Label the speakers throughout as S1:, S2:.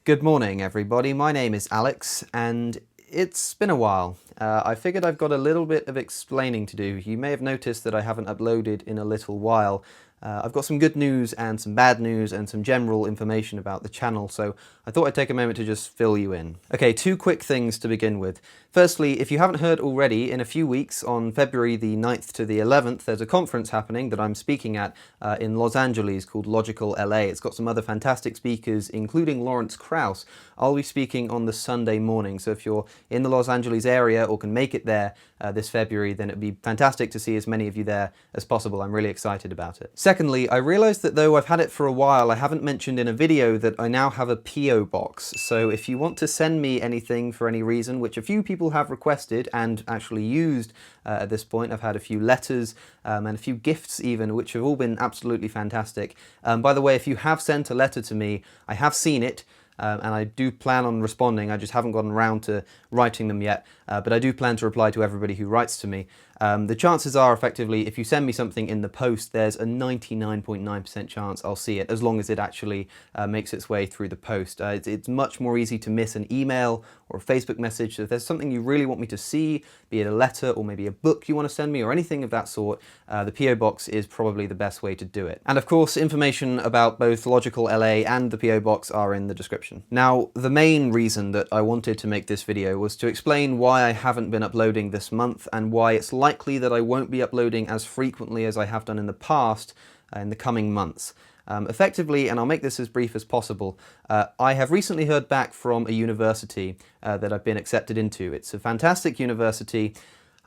S1: Good morning, everybody. My name is Alex, and it's been a while. I figured I've got a little bit of explaining to do. You may have noticed that I haven't uploaded in a little while. I've got some good news and some bad news and some general information about the channel, so I thought I'd take a moment to just fill you in. Okay, two quick things to begin with. Firstly, if you haven't heard already, in a few weeks, on February the 9th to the 11th, there's a conference happening that I'm speaking at in Los Angeles called Logical LA. It's got some other fantastic speakers, including Lawrence Krauss. I'll be speaking on the Sunday morning, so if you're in the Los Angeles area or can make it there this February, then it'd be fantastic to see as many of you there as possible. I'm really excited about it. Secondly, I realized that though I've had it for a while, I haven't mentioned in a video that I now have a PIO Box. So if you want to send me anything for any reason, which a few people have requested and actually used at this point, I've had a few letters and a few gifts even, which have all been absolutely fantastic. By the way, if you have sent a letter to me, I have seen it. And I do plan on responding. I just haven't gotten around to writing them yet, but I do plan to reply to everybody who writes to me. The chances are, effectively, if you send me something in the post, there's a 99.9% chance I'll see it, as long as it actually makes its way through the post. It's much more easy to miss an email or a Facebook message. So if there's something you really want me to see, be it a letter or maybe a book you want to send me or anything of that sort, the PO Box is probably the best way to do it. And of course, information about both Logical LA and the PO Box are in the description. Now, the main reason that I wanted to make this video was to explain why I haven't been uploading this month and why it's likely that I won't be uploading as frequently as I have done in the past in the coming months. Effectively, and I'll make this as brief as possible, I have recently heard back from a university that I've been accepted into. It's a fantastic university.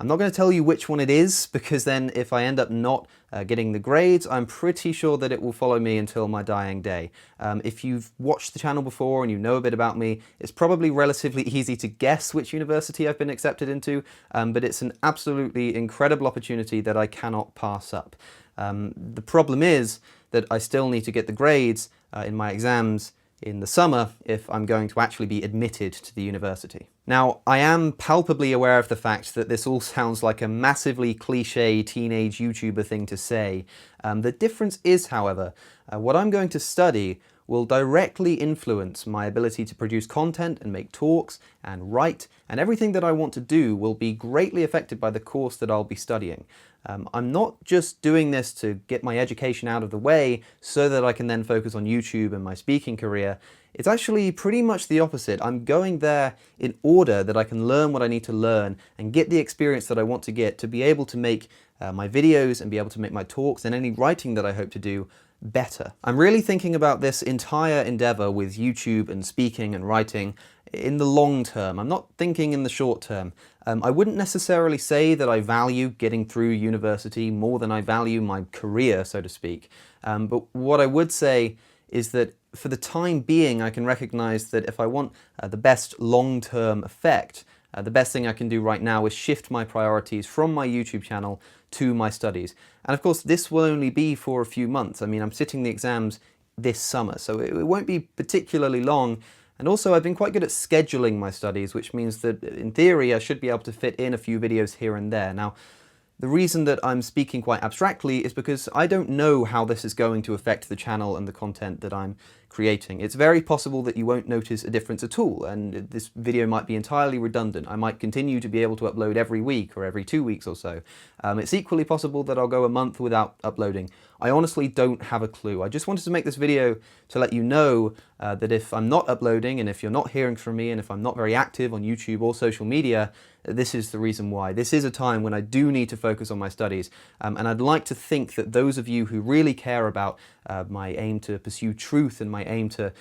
S1: I'm not going to tell you which one it is, because then if I end up not getting the grades, I'm pretty sure that it will follow me until my dying day. If you've watched the channel before and you know a bit about me, it's probably relatively easy to guess which university I've been accepted into, but it's an absolutely incredible opportunity that I cannot pass up. The problem is that I still need to get the grades in my exams in the summer if I'm going to actually be admitted to the university. Now, I am palpably aware of the fact that this all sounds like a massively cliche teenage YouTuber thing to say. The difference is, however, what I'm going to study will directly influence my ability to produce content and make talks and write, and everything that I want to do will be greatly affected by the course that I'll be studying. I'm not just doing this to get my education out of the way so that I can then focus on YouTube and my speaking career. It's actually pretty much the opposite. I'm going there in order that I can learn what I need to learn and get the experience that I want to get to be able to make my videos and be able to make my talks and any writing that I hope to do better. I'm really thinking about this entire endeavor with YouTube and speaking and writing in the long term. I'm not thinking in the short term. I wouldn't necessarily say that I value getting through university more than I value my career, so to speak. But what I would say is that for the time being, I can recognize that if I want the best long-term effect, the best thing I can do right now is shift my priorities from my YouTube channel to my studies. And of course, this will only be for a few months. I mean, I'm sitting the exams this summer, so it won't be particularly long. And also, I've been quite good at scheduling my studies, which means that in theory, I should be able to fit in a few videos here and there. Now, the reason that I'm speaking quite abstractly is because I don't know how this is going to affect the channel and the content that I'm creating. It's very possible that you won't notice a difference at all, and this video might be entirely redundant. I might continue to be able to upload every week or every 2 weeks or so. It's equally possible that I'll go a month without uploading. I honestly don't have a clue. I just wanted to make this video to let you know that if I'm not uploading and if you're not hearing from me and if I'm not very active on YouTube or social media, this is the reason why. This is a time when I do need to focus on my studies, and I'd like to think that those of you who really care about my aim to pursue truth and my aim to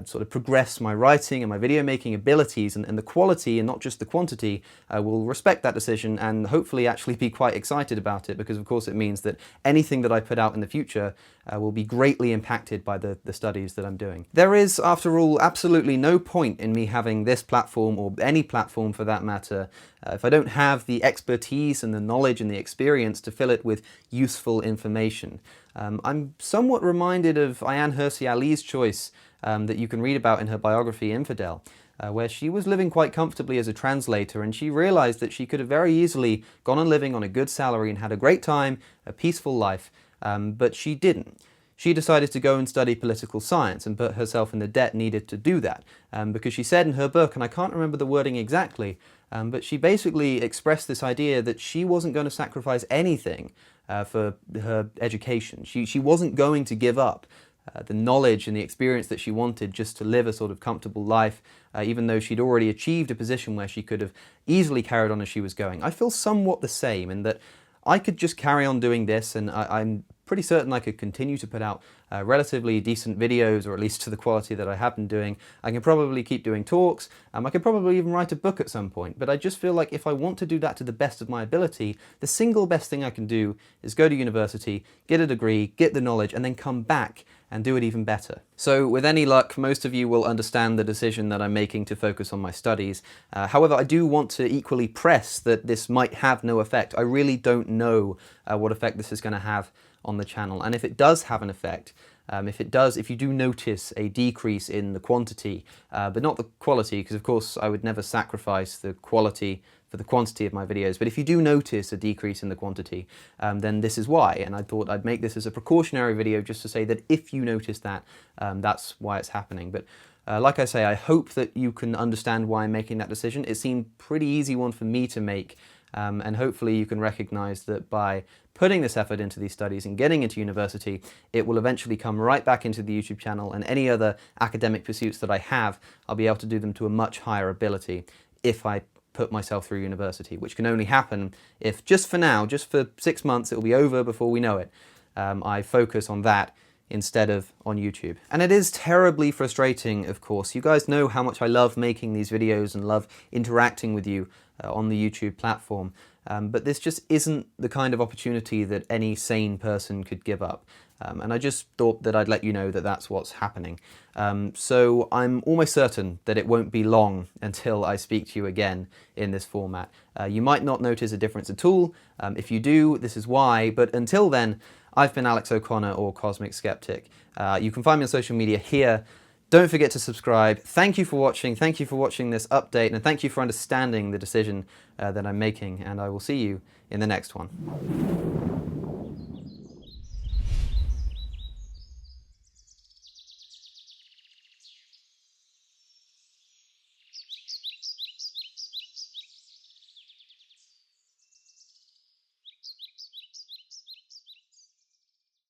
S1: sort of progress my writing and my video making abilities and the quality and not just the quantity will respect that decision and hopefully actually be quite excited about it, because of course it means that anything that I put out in the future will be greatly impacted by the studies that I'm doing. There is, after all, absolutely no point in me having this platform, or any platform for that matter, if I don't have the expertise and the knowledge and the experience to fill it with useful information. I'm somewhat reminded of Ayaan Hirsi Ali's choice that you can read about in her biography Infidel, where she was living quite comfortably as a translator, and she realized that she could have very easily gone on living on a good salary and had a great time, a peaceful life, but she didn't. she decided to go and study political science and put herself in the debt needed to do that. Because she said in her book, and I can't remember the wording exactly, but she basically expressed this idea that she wasn't going to sacrifice anything for her education. She wasn't going to give up the knowledge and the experience that she wanted just to live a sort of comfortable life, even though she'd already achieved a position where she could have easily carried on as she was going. I feel somewhat the same in that I could just carry on doing this, and I'm pretty certain I could continue to put out relatively decent videos, or at least to the quality that I have been doing. I can probably keep doing talks. I could probably even write a book at some point, but I just feel like if I want to do that to the best of my ability, the single best thing I can do is go to university, get a degree, get the knowledge, and then come back and do it even better. So with any luck, most of you will understand the decision that I'm making to focus on my studies. However, I do want to equally press that this might have no effect. I really don't know what effect this is going to have on the channel. And if it does have an effect, if you do notice a decrease in the quantity, but not the quality, because of course I would never sacrifice the quality for the quantity of my videos, but if you do notice a decrease in the quantity, then this is why. And I thought I'd make this as a precautionary video just to say that if you notice that, that's why it's happening. But like I say, I hope that you can understand why I'm making that decision. It seemed a pretty easy one for me to make, and hopefully you can recognize that by putting this effort into these studies and getting into university, it will eventually come right back into the YouTube channel, and any other academic pursuits that I have, I'll be able to do them to a much higher ability if I put myself through university, which can only happen if, just for now, just for 6 months, it will be over before we know it, I focus on that instead of on YouTube. And it is terribly frustrating, of course. You guys know how much I love making these videos and love interacting with you on the YouTube platform. But this just isn't the kind of opportunity that any sane person could give up. And I just thought that I'd let you know that that's what's happening. So I'm almost certain that it won't be long until I speak to you again in this format. You might not notice a difference at all. If you do, this is why. But until then, I've been Alex O'Connor, or Cosmic Skeptic. You can find me on social media here. Don't forget to subscribe. Thank you for watching. Thank you for watching this update, and thank you for understanding the decision that I'm making, and I will see you in the next one.